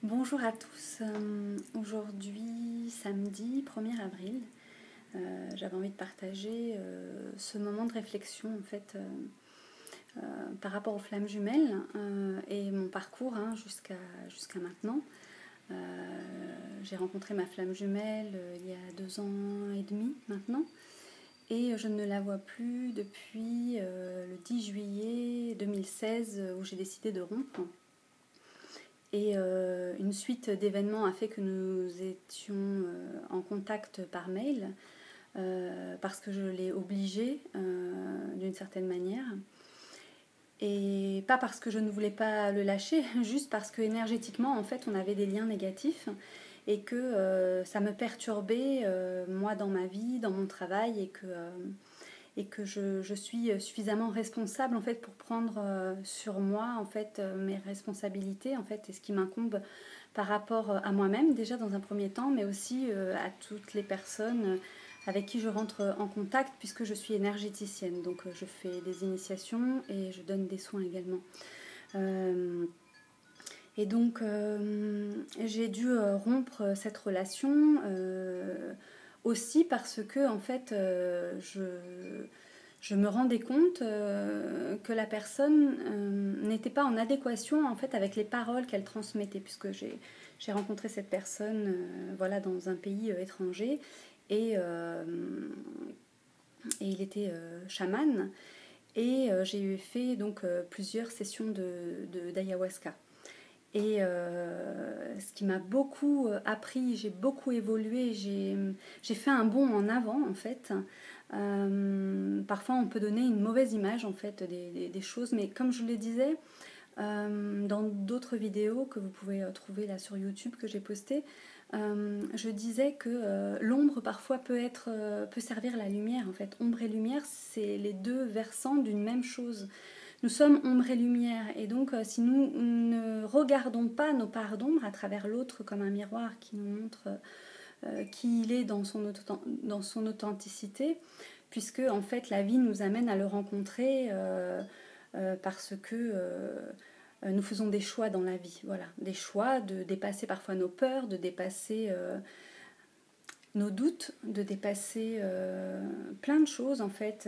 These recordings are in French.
Bonjour à tous. Aujourd'hui, samedi 1er avril, j'avais envie de partager ce moment de réflexion en fait par rapport aux flammes jumelles et mon parcours jusqu'à maintenant. J'ai rencontré ma flamme jumelle il y a 2 ans et demi maintenant et je ne la vois plus depuis le 10 juillet 2016 où j'ai décidé de rompre. Et une suite d'événements a fait que nous étions en contact par mail parce que je l'ai obligé d'une certaine manière. Et pas parce que je ne voulais pas le lâcher, juste parce que énergétiquement, en fait, on avait des liens négatifs et que ça me perturbait, moi, dans ma vie, dans mon travail, et que je suis suffisamment responsable en fait pour prendre sur moi en fait mes responsabilités en fait et ce qui m'incombe par rapport à moi-même déjà dans un premier temps, mais aussi à toutes les personnes avec qui je rentre en contact puisque je suis énergéticienne. Donc je fais des initiations et je donne des soins également. Et donc j'ai dû rompre cette relation aussi parce que en fait je me rendais compte que la personne n'était pas en adéquation en fait avec les paroles qu'elle transmettait, puisque j'ai rencontré cette personne voilà, dans un pays étranger et, et il était chaman et j'ai fait donc plusieurs sessions d'ayahuasca. Et ce qui m'a beaucoup appris, j'ai beaucoup évolué, j'ai fait un bond en avant en fait. Parfois on peut donner une mauvaise image en fait des choses, mais comme je le disais dans d'autres vidéos que vous pouvez trouver là sur YouTube que j'ai postées, je disais que l'ombre parfois peut servir la lumière en fait. Ombre et lumière, c'est les deux versants d'une même chose. Nous sommes ombre et lumière, et donc si nous ne regardons pas nos parts d'ombre à travers l'autre comme un miroir qui nous montre qui il est dans son authenticité, puisque en fait la vie nous amène à le rencontrer parce que nous faisons des choix dans la vie, voilà, des choix de dépasser parfois nos peurs, de dépasser nos doutes, de dépasser plein de choses en fait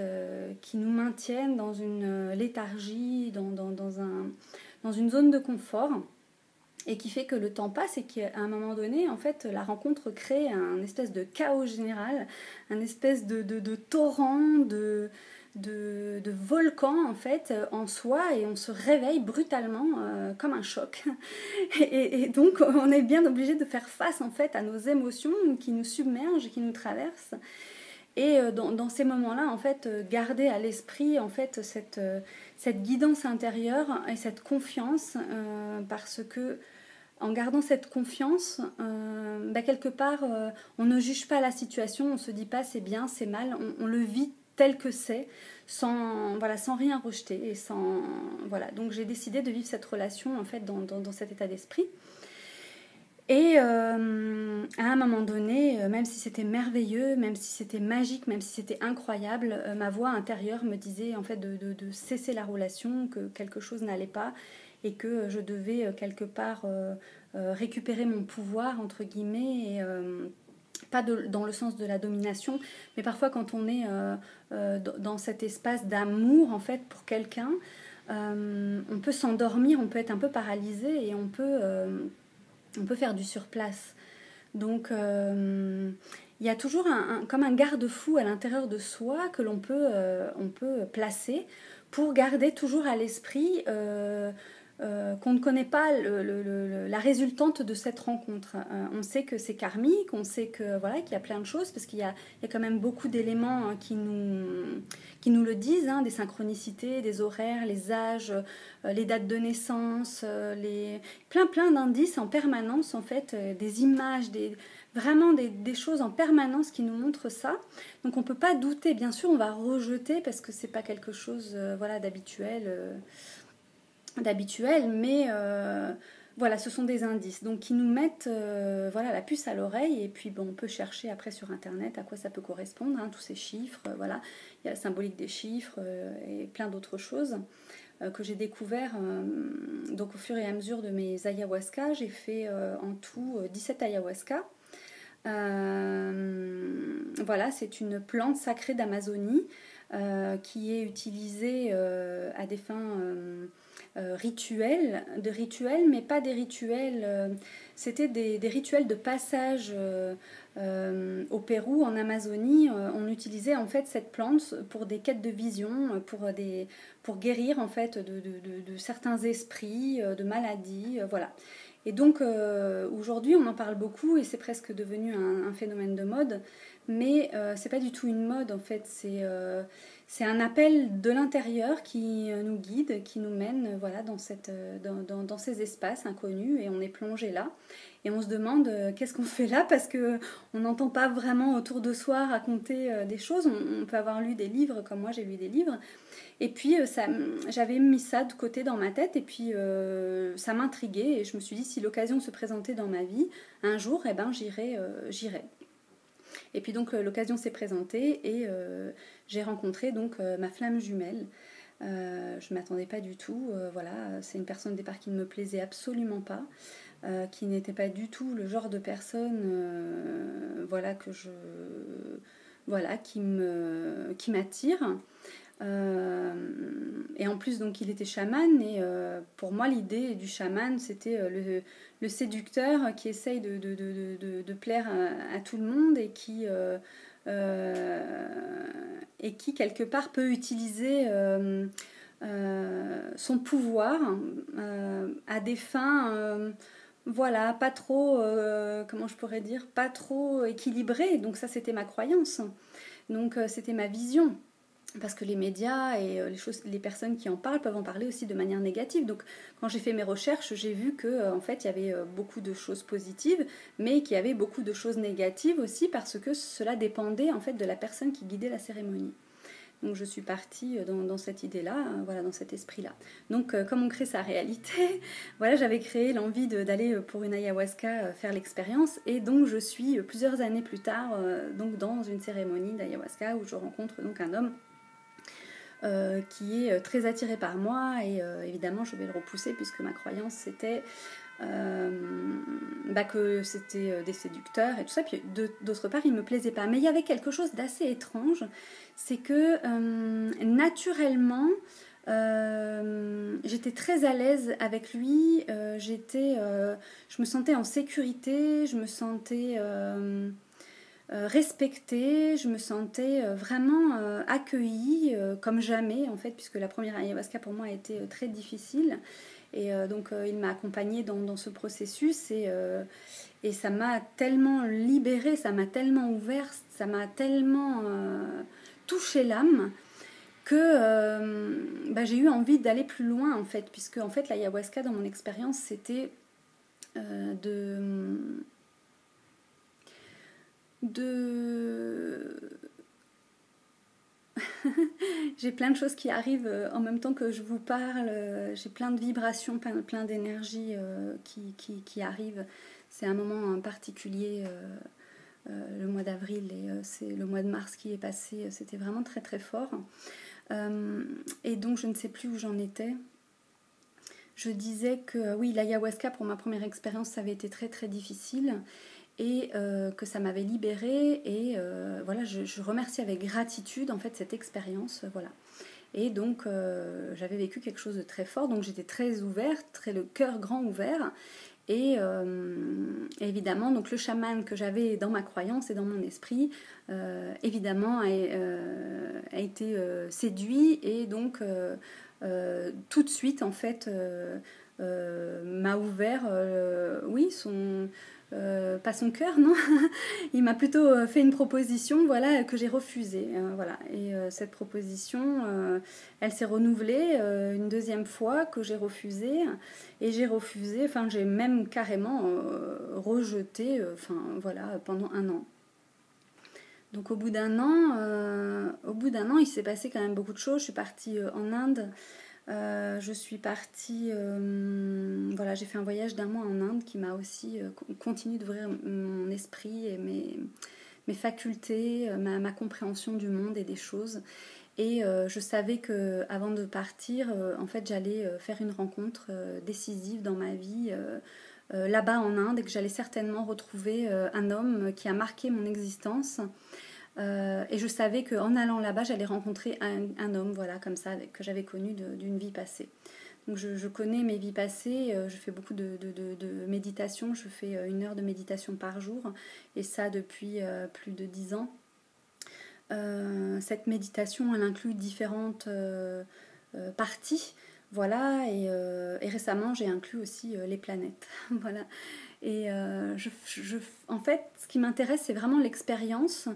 qui nous maintiennent dans une léthargie, dans une zone de confort, et qui fait que le temps passe et qu'à un moment donné, en fait, la rencontre crée un espèce de chaos général, un espèce de torrent, de volcan en fait en soi, et on se réveille brutalement comme un choc et donc on est bien obligé de faire face en fait à nos émotions qui nous submergent, qui nous traversent, et dans ces moments-là en fait garder à l'esprit en fait cette guidance intérieure et cette confiance parce que en gardant cette confiance, quelque part, on ne juge pas la situation, on ne se dit pas c'est bien, c'est mal, on le vit tel que c'est, sans rien rejeter. Voilà. Donc j'ai décidé de vivre cette relation en fait, dans cet état d'esprit. Et à un moment donné, même si c'était merveilleux, même si c'était magique, même si c'était incroyable, ma voix intérieure me disait en fait de cesser la relation, que quelque chose n'allait pas et que je devais quelque part récupérer mon pouvoir entre guillemets, et pas dans le sens de la domination, mais parfois quand on est dans cet espace d'amour en fait pour quelqu'un, on peut s'endormir, on peut être un peu paralysé et on peut faire du surplace. Donc il y a toujours comme un garde-fou à l'intérieur de soi que on peut placer pour garder toujours à l'esprit qu'on ne connaît pas la résultante de cette rencontre. On sait que c'est karmique, on sait que voilà, qu'il y a plein de choses, parce qu'il y a quand même beaucoup d'éléments qui nous le disent, des synchronicités, des horaires, les âges, les dates de naissance, plein d'indices en permanence, en fait, des images, vraiment des choses en permanence qui nous montrent ça. Donc on ne peut pas douter, bien sûr on va rejeter parce que c'est pas quelque chose voilà, d'habituel, mais voilà, ce sont des indices donc qui nous mettent voilà, la puce à l'oreille, et puis on peut chercher après sur internet à quoi ça peut correspondre, tous ces chiffres, voilà, il y a la symbolique des chiffres et plein d'autres choses. que j'ai découvert donc au fur et à mesure de mes ayahuasca. J'ai fait en tout 17 ayahuasca. Voilà, c'est une plante sacrée d'Amazonie qui est utilisée à des fins rituels, mais pas des rituels. C'était des rituels de passage au Pérou, en Amazonie. On utilisait en fait cette plante pour des quêtes de vision, pour guérir en fait de certains esprits, de maladies, voilà. Et donc aujourd'hui on en parle beaucoup et c'est presque devenu un phénomène de mode, mais c'est pas du tout une mode en fait, c'est un appel de l'intérieur qui nous guide, qui nous mène voilà, dans ces espaces inconnus et on est plongé là. Et on se demande qu'est-ce qu'on fait là parce qu'on n'entend pas vraiment autour de soi raconter des choses. On peut avoir lu des livres, comme moi j'ai lu des livres. Et puis j'avais mis ça de côté dans ma tête et puis ça m'intriguait. Et je me suis dit si l'occasion se présentait dans ma vie, un jour, eh ben, j'irai. Et puis donc l'occasion s'est présentée et j'ai rencontré donc ma flamme jumelle. Je ne m'attendais pas du tout. Voilà, c'est une personne au départ qui ne me plaisait absolument pas. Qui n'était pas du tout le genre de personne voilà, qui m'attire. Et en plus donc il était chaman et pour moi l'idée du chaman c'était le séducteur qui essaye de plaire à tout le monde et qui quelque part peut utiliser son pouvoir à des fins voilà, pas trop, comment je pourrais dire, pas trop équilibré. Donc ça, c'était ma croyance. Donc c'était ma vision. Parce que les médias et les personnes qui en parlent peuvent en parler aussi de manière négative. Donc quand j'ai fait mes recherches, j'ai vu que en fait, il y avait beaucoup de choses positives, mais qu'il y avait beaucoup de choses négatives aussi parce que cela dépendait en fait de la personne qui guidait la cérémonie. Donc je suis partie dans cette idée-là, voilà, dans cet esprit-là. Donc comme on crée sa réalité, voilà, j'avais créé l'envie d'aller pour une ayahuasca faire l'expérience. Et donc je suis plusieurs années plus tard donc dans une cérémonie d'ayahuasca où je rencontre donc un homme qui est très attiré par moi. Et évidemment je vais le repousser puisque ma croyance c'était... que c'était des séducteurs et tout ça, puis d'autre part il me plaisait pas, mais il y avait quelque chose d'assez étrange, c'est que naturellement j'étais très à l'aise avec lui, je me sentais en sécurité, je me sentais respectée, je me sentais vraiment accueillie comme jamais en fait, puisque la première ayahuasca pour moi a été très difficile. Et donc il m'a accompagnée dans ce processus et ça m'a tellement libérée, ça m'a tellement ouverte, ça m'a tellement touché l'âme que j'ai eu envie d'aller plus loin en fait, puisque en fait l'ayahuasca dans mon expérience c'était j'ai plein de choses qui arrivent en même temps que je vous parle, j'ai plein de vibrations, plein d'énergie qui arrivent. C'est un moment particulier, le mois d'avril, et c'est le mois de mars qui est passé, c'était vraiment très très fort. Et donc je ne sais plus où j'en étais. Je disais que oui, l'ayahuasca pour ma première expérience ça avait été très très difficile et que ça m'avait libérée et voilà, je remercie avec gratitude en fait cette expérience, voilà. Et donc j'avais vécu quelque chose de très fort, donc j'étais très ouverte, le cœur grand ouvert et évidemment donc le chaman que j'avais dans ma croyance et dans mon esprit évidemment a été séduit et donc tout de suite en fait m'a ouvert oui pas son cœur, non. Il m'a plutôt fait une proposition, voilà, que j'ai refusée, voilà. Et cette proposition, elle s'est renouvelée une deuxième fois que j'ai refusée, et j'ai refusé, enfin j'ai même carrément rejeté, voilà, pendant 1 an. Donc au bout d'un an, il s'est passé quand même beaucoup de choses. Je suis partie en Inde. Je suis partie, voilà, j'ai fait un voyage d'1 mois en Inde qui m'a aussi continué d'ouvrir mon esprit et mes facultés, ma compréhension du monde et des choses. Et je savais que avant de partir, en fait, j'allais faire une rencontre décisive dans ma vie là-bas en Inde et que j'allais certainement retrouver un homme qui a marqué mon existence. Et je savais qu'en allant là-bas, j'allais rencontrer un homme, voilà, comme ça, que j'avais connu d'une vie passée. Donc je connais mes vies passées, je fais beaucoup de méditation, je fais 1 heure de méditation par jour, et ça depuis plus de 10 ans. Cette méditation, elle inclut différentes parties, voilà, et récemment j'ai inclus aussi les planètes, voilà. Et en fait, ce qui m'intéresse, c'est vraiment l'expérience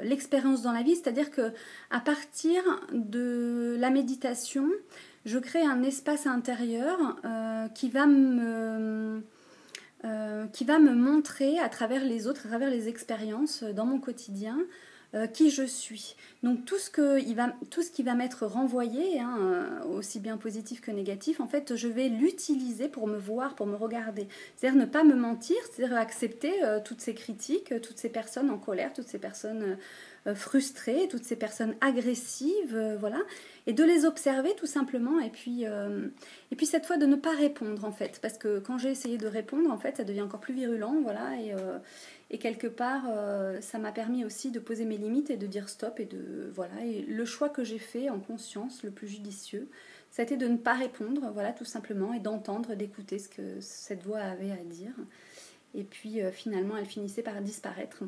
l'expérience dans la vie, c'est-à-dire que à partir de la méditation, je crée un espace intérieur qui va me montrer à travers les autres, à travers les expériences dans mon quotidien, qui je suis. Donc tout ce qui va m'être renvoyé, hein, aussi bien positif que négatif, en fait, je vais l'utiliser pour me voir, pour me regarder. C'est-à-dire ne pas me mentir, c'est-à-dire accepter toutes ces critiques, toutes ces personnes en colère, toutes ces personnes frustrées, toutes ces personnes agressives, voilà, et de les observer tout simplement, et puis cette fois de ne pas répondre en fait, parce que quand j'ai essayé de répondre, en fait, ça devient encore plus virulent, voilà, et quelque part, ça m'a permis aussi de poser mes limites et de dire stop. Voilà. Et le choix que j'ai fait en conscience, le plus judicieux, ça a été de ne pas répondre, voilà, tout simplement, et d'entendre, d'écouter ce que cette voix avait à dire. Et puis finalement, elle finissait par disparaître.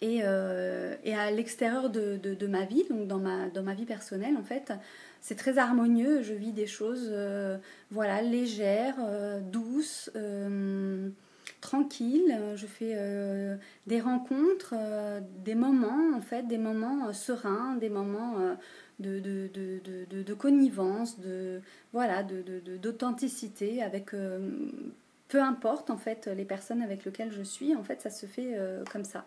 Et à l'extérieur de ma vie, donc dans ma vie personnelle, en fait, c'est très harmonieux. Je vis des choses voilà, légères, douces, tranquilles. Je fais des rencontres, des moments, en fait, des moments sereins, des moments de connivence, voilà, d'authenticité avec... peu importe en fait les personnes avec lesquelles je suis, en fait ça se fait comme ça.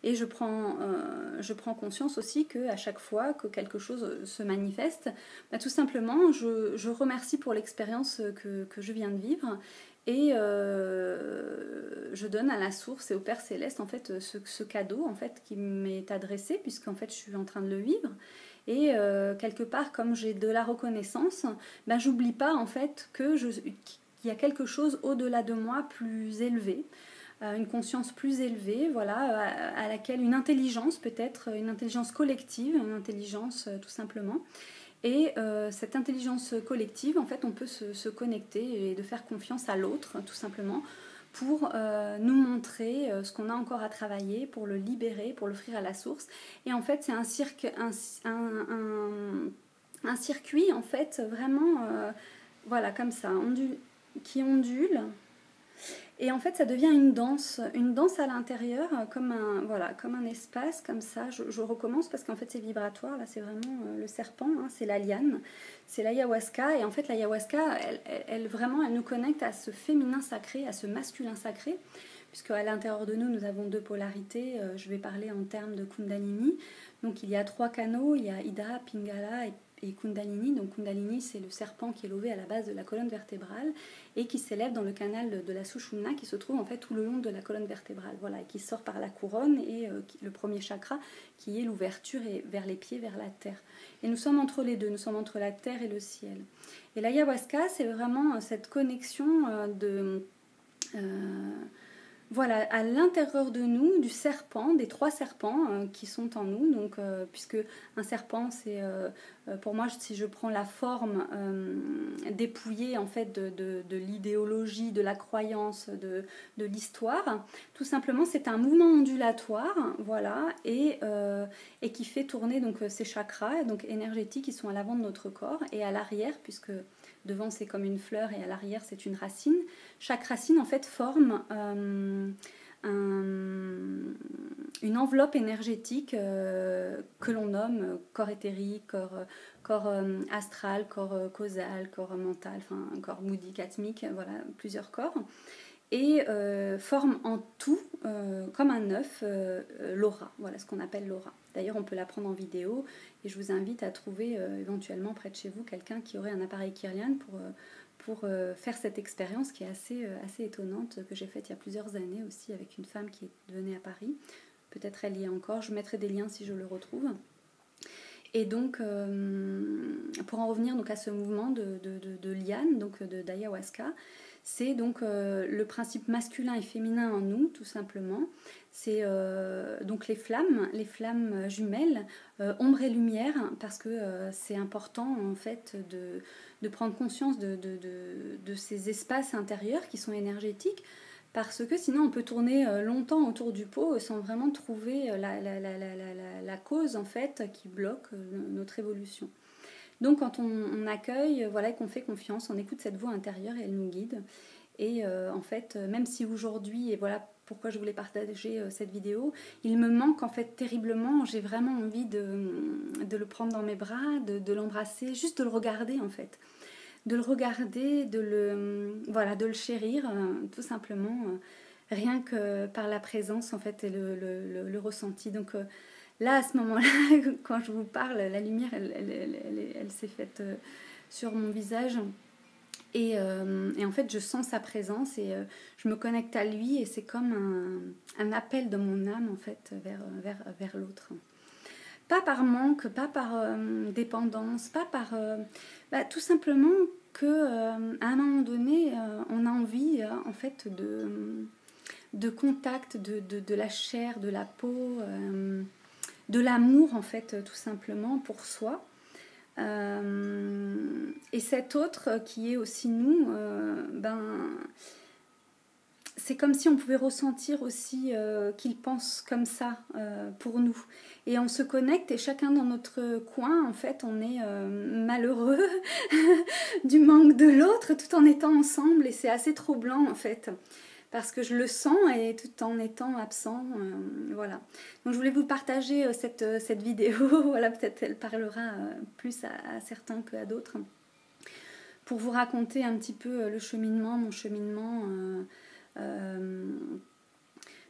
Et je prends conscience aussi qu'à chaque fois que quelque chose se manifeste, bah, tout simplement, je remercie pour l'expérience que je viens de vivre, et je donne à la source et au Père Céleste en fait, ce cadeau en fait, qui m'est adressé, puisqu'en fait je suis en train de le vivre. Et quelque part, comme j'ai de la reconnaissance, bah, j'oublie pas en fait qu'il y a quelque chose au-delà de moi plus élevé, une conscience plus élevée, voilà, à laquelle une intelligence peut-être, une intelligence collective, une intelligence tout simplement. Et cette intelligence collective, en fait, on peut se connecter et de faire confiance à l'autre, tout simplement, pour nous montrer ce qu'on a encore à travailler, pour le libérer, pour l'offrir à la source. Et en fait, c'est un circuit, en fait, vraiment, voilà, comme ça, qui ondule. Et en fait, ça devient une danse à l'intérieur, comme un espace, comme ça. Je recommence parce qu'en fait, c'est vibratoire. Là, c'est vraiment le serpent, hein, c'est la liane, c'est l'ayahuasca. Et en fait, l'ayahuasca, elle nous connecte à ce féminin sacré, à ce masculin sacré, puisque à l'intérieur de nous, nous avons 2 polarités. Je vais parler en termes de Kundalini. Donc, il y a 3 canaux. Il y a Ida, Pingala et Kundalini. Donc Kundalini, c'est le serpent qui est levé à la base de la colonne vertébrale et qui s'élève dans le canal de la Sushumna, qui se trouve en fait tout le long de la colonne vertébrale, voilà, et qui sort par la couronne, et le premier chakra qui est l'ouverture vers les pieds, vers la terre. Et nous sommes entre les deux, nous sommes entre la terre et le ciel. Et l'ayahuasca, c'est vraiment cette connexion voilà, à l'intérieur de nous, du serpent, des 3 serpents qui sont en nous. Donc, puisque un serpent, c'est pour moi, si je prends la forme dépouillée en fait de l'idéologie, de la croyance, de l'histoire, tout simplement, c'est un mouvement ondulatoire, voilà, et qui fait tourner donc ces chakras, donc énergétiques, qui sont à l'avant de notre corps et à l'arrière, puisque devant c'est comme une fleur et à l'arrière c'est une racine. Chaque racine en fait forme une enveloppe énergétique que l'on nomme corps éthérique, corps astral, corps causal, corps mental, enfin corps bouddhique, atmique, voilà, plusieurs corps. Et forme en tout, comme un œuf, l'aura, voilà ce qu'on appelle l'aura. D'ailleurs, on peut la prendre en vidéo, et je vous invite à trouver éventuellement près de chez vous quelqu'un qui aurait un appareil Kirlian pour faire cette expérience qui est assez étonnante, que j'ai faite il y a plusieurs années aussi avec une femme qui venait à Paris. peut-être elle y est encore, je mettrai des liens si je le retrouve. Et donc, pour en revenir donc à ce mouvement de liane, donc d'ayahuasca, c'est donc le principe masculin et féminin en nous, tout simplement. C'est donc les flammes jumelles, ombre et lumière, parce que c'est important en fait de prendre conscience de ces espaces intérieurs qui sont énergétiques, parce que sinon on peut tourner longtemps autour du pot sans vraiment trouver la cause en fait qui bloque notre évolution. Donc quand on accueille, voilà, qu'on fait confiance, on écoute cette voix intérieure et elle nous guide. Et en fait, même si aujourd'hui, et voilà pourquoi je voulais partager cette vidéo, il me manque en fait terriblement, j'ai vraiment envie de le prendre dans mes bras, de l'embrasser, juste de le regarder en fait. De le regarder, voilà, de le chérir, tout simplement, rien que par la présence en fait et le ressenti. Donc là, à ce moment-là, quand je vous parle, la lumière, elle s'est faite sur mon visage. Et en fait, je sens sa présence et je me connecte à lui et c'est comme un appel de mon âme en fait vers l'autre. Pas par manque, pas par dépendance, pas par... tout simplement qu'à un moment donné, on a envie en fait de contact, de la chair, de la peau, de l'amour en fait tout simplement pour soi. Et cet autre qui est aussi nous, c'est comme si on pouvait ressentir aussi qu'il pense comme ça pour nous. Et on se connecte et chacun dans notre coin, en fait, on est malheureux du manque de l'autre tout en étant ensemble. Et c'est assez troublant, en fait, parce que je le sens et tout en étant absent. Voilà. Donc je voulais vous partager cette vidéo. Voilà, peut-être elle parlera plus à certains qu'à d'autres. Pour vous raconter un petit peu le cheminement, mon cheminement...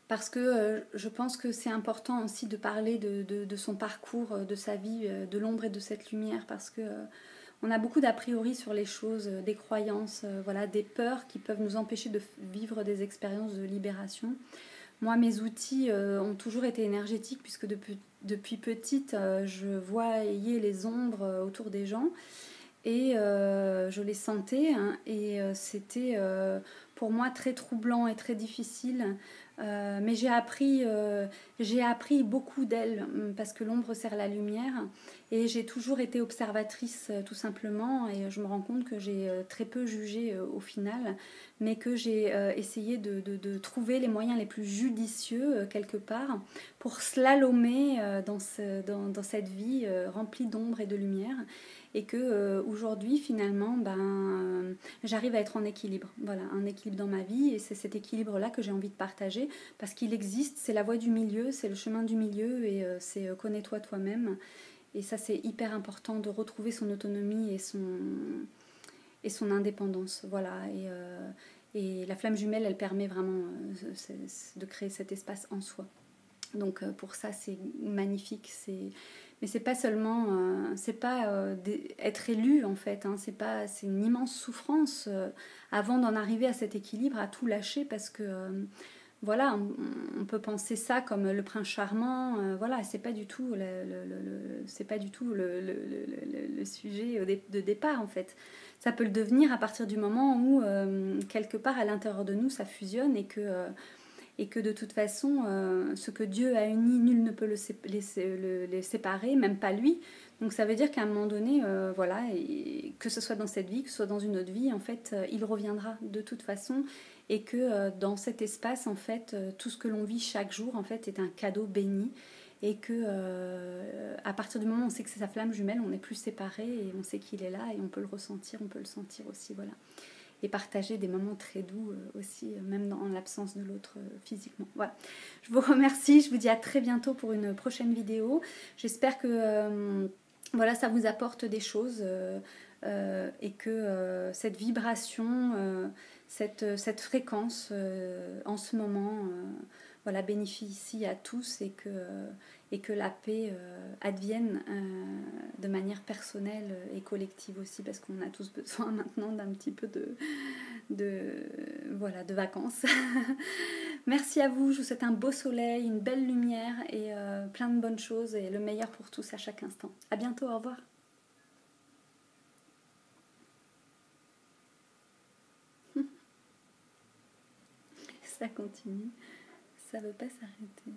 parce que je pense que c'est important aussi de parler de son parcours, de sa vie, de l'ombre et de cette lumière, parce que on a beaucoup d'a priori sur les choses, des croyances, voilà, des peurs qui peuvent nous empêcher de vivre des expériences de libération. Moi, mes outils ont toujours été énergétiques, puisque depuis petite, je voyais les ombres autour des gens et je les sentais, hein, et c'était pour moi très troublant et très difficile, mais j'ai appris beaucoup d'elle, parce que l'ombre sert la lumière et j'ai toujours été observatrice tout simplement, et je me rends compte que j'ai très peu jugé au final, mais que j'ai essayé de trouver les moyens les plus judicieux quelque part pour slalomer dans cette vie remplie d'ombre et de lumière. Et que aujourd'hui finalement j'arrive à être en équilibre, voilà, un équilibre dans ma vie, et c'est cet équilibre là que j'ai envie de partager, parce qu'il existe, c'est la voie du milieu, c'est le chemin du milieu, et c'est connais-toi toi-même, et ça c'est hyper important, de retrouver son autonomie et son indépendance, voilà. Et la flamme jumelle, elle permet vraiment de créer cet espace en soi. Donc pour ça c'est magnifique, mais c'est pas seulement être élu en fait, hein, c'est une immense souffrance avant d'en arriver à cet équilibre, à tout lâcher, parce que voilà, on peut penser ça comme le prince charmant, voilà, c'est pas du tout le sujet de départ en fait. Ça peut le devenir à partir du moment où quelque part à l'intérieur de nous ça fusionne, et que de toute façon, ce que Dieu a uni, nul ne peut les séparer, même pas lui. Donc ça veut dire qu'à un moment donné, voilà, et que ce soit dans cette vie, que ce soit dans une autre vie, en fait, il reviendra de toute façon, et que dans cet espace, en fait, tout ce que l'on vit chaque jour, en fait, est un cadeau béni, et que à partir du moment où on sait que c'est sa flamme jumelle, on n'est plus séparés, et on sait qu'il est là, et on peut le ressentir, on peut le sentir aussi, voilà. Et partager des moments très doux aussi, même dans l'absence de l'autre physiquement. Voilà. Je vous remercie, je vous dis à très bientôt pour une prochaine vidéo. J'espère que voilà, ça vous apporte des choses, et que cette vibration, cette fréquence en ce moment voilà, bénéficie à tous, et que la paix advienne de manière personnelle et collective aussi, parce qu'on a tous besoin maintenant d'un petit peu de vacances. Merci à vous, je vous souhaite un beau soleil, une belle lumière et plein de bonnes choses et le meilleur pour tous à chaque instant. À bientôt, au revoir. Ça continue, ça veut pas s'arrêter.